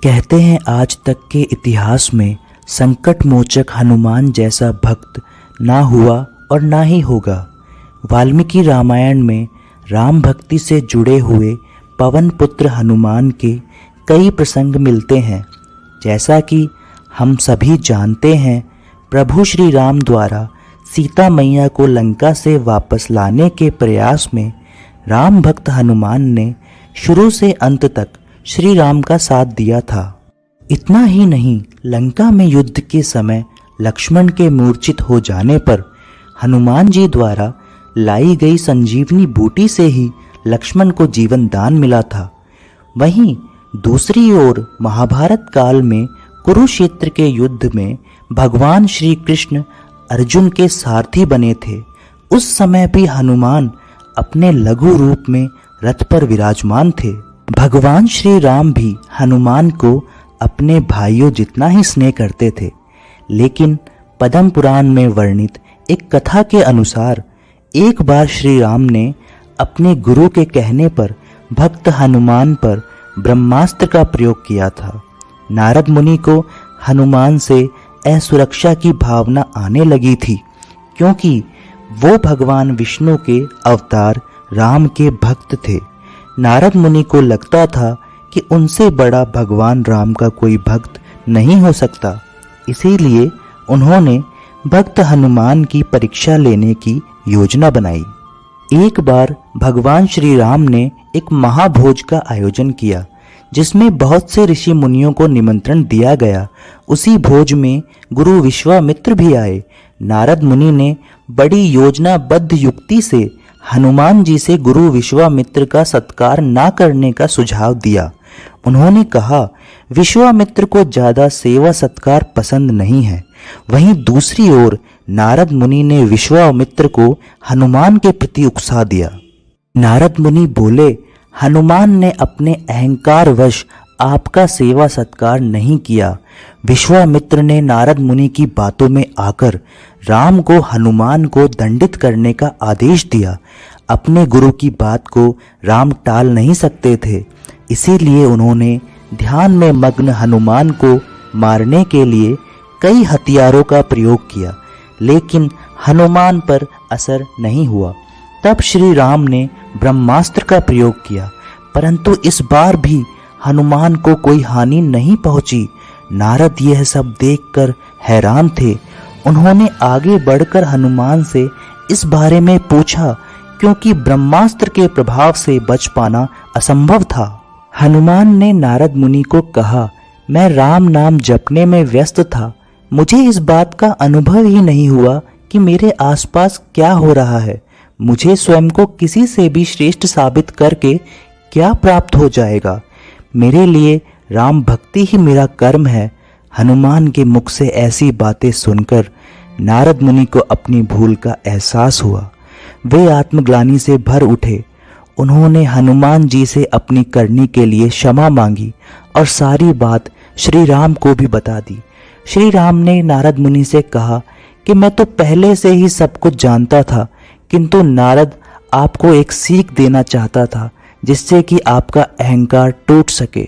कहते हैं आज तक के इतिहास में संकट मोचक हनुमान जैसा भक्त ना हुआ और ना ही होगा। वाल्मीकि रामायण में राम भक्ति से जुड़े हुए पवन पुत्र हनुमान के कई प्रसंग मिलते हैं। जैसा कि हम सभी जानते हैं, प्रभु श्री राम द्वारा सीता मैया को लंका से वापस लाने के प्रयास में राम भक्त हनुमान ने शुरू से अंत तक श्री राम का साथ दिया था। इतना ही नहीं, लंका में युद्ध के समय लक्ष्मण के मूर्छित हो जाने पर हनुमान जी द्वारा लाई गई संजीवनी बूटी से ही लक्ष्मण को जीवन दान मिला था। वहीं दूसरी ओर महाभारत काल में कुरुक्षेत्र के युद्ध में भगवान श्री कृष्ण अर्जुन के सारथी बने थे। उस समय भी हनुमान अपने लघु रूप में रथ पर विराजमान थे। भगवान श्री राम भी हनुमान को अपने भाइयों जितना ही स्नेह करते थे। लेकिन पद्म पुराण में वर्णित एक कथा के अनुसार एक बार श्री राम ने अपने गुरु के कहने पर भक्त हनुमान पर ब्रह्मास्त्र का प्रयोग किया था। नारद मुनि को हनुमान से असुरक्षा की भावना आने लगी थी, क्योंकि वो भगवान विष्णु के अवतार राम के भक्त थे। नारद मुनि को लगता था कि उनसे बड़ा भगवान राम का कोई भक्त नहीं हो सकता। इसीलिए उन्होंने भक्त हनुमान की परीक्षा लेने की योजना बनाई। एक बार भगवान श्री राम ने एक महाभोज का आयोजन किया, जिसमें बहुत से ऋषि मुनियों को निमंत्रण दिया गया। उसी भोज में गुरु विश्वामित्र भी आए। नारद मुनि ने बड़ी योजनाबद्ध युक्ति से हनुमान जी से गुरु विश्वामित्र का सत्कार ना करने का सुझाव दिया। उन्होंने कहा, विश्वामित्र को ज्यादा सेवा सत्कार पसंद नहीं है। वहीं दूसरी ओर नारद मुनि ने विश्वामित्र को हनुमान के प्रति उकसा दिया। नारद मुनि बोले, हनुमान ने अपने अहंकार वश आपका सेवा सत्कार नहीं किया। विश्वामित्र ने नारद मुनि की बातों में आकर राम को हनुमान को दंडित करने का आदेश दिया। अपने गुरु की बात को राम टाल नहीं सकते थे, इसीलिए उन्होंने ध्यान में मग्न हनुमान को मारने के लिए कई हथियारों का प्रयोग किया, लेकिन हनुमान पर असर नहीं हुआ। तब श्री राम ने ब्रह्मास्त्र का प्रयोग किया, परंतु इस बार भी हनुमान को कोई हानि नहीं पहुंची। नारद यह सब देखकर हैरान थे। उन्होंने आगे बढ़कर हनुमान से इस बारे में पूछा, क्योंकि ब्रह्मास्त्र के प्रभाव से बच पाना असंभव था। हनुमान ने नारद मुनि को कहा, मैं राम नाम जपने में व्यस्त था। मुझे इस बात का अनुभव ही नहीं हुआ कि मेरे आसपास क्या हो रहा है। मुझे स्वयं को किसी से भी श्रेष्ठ साबित करके क्या प्राप्त हो जाएगा। मेरे लिए राम भक्ति ही मेरा कर्म है। हनुमान के मुख से ऐसी बातें सुनकर नारद मुनि को अपनी भूल का एहसास हुआ। वे आत्मग्लानि से भर उठे। उन्होंने हनुमान जी से अपनी करनी के लिए क्षमा मांगी और सारी बात श्री राम को भी बता दी। श्री राम ने नारद मुनि से कहा कि मैं तो पहले से ही सब कुछ जानता था, किंतु नारद आपको एक सीख देना चाहता था, जिससे कि आपका अहंकार टूट सके।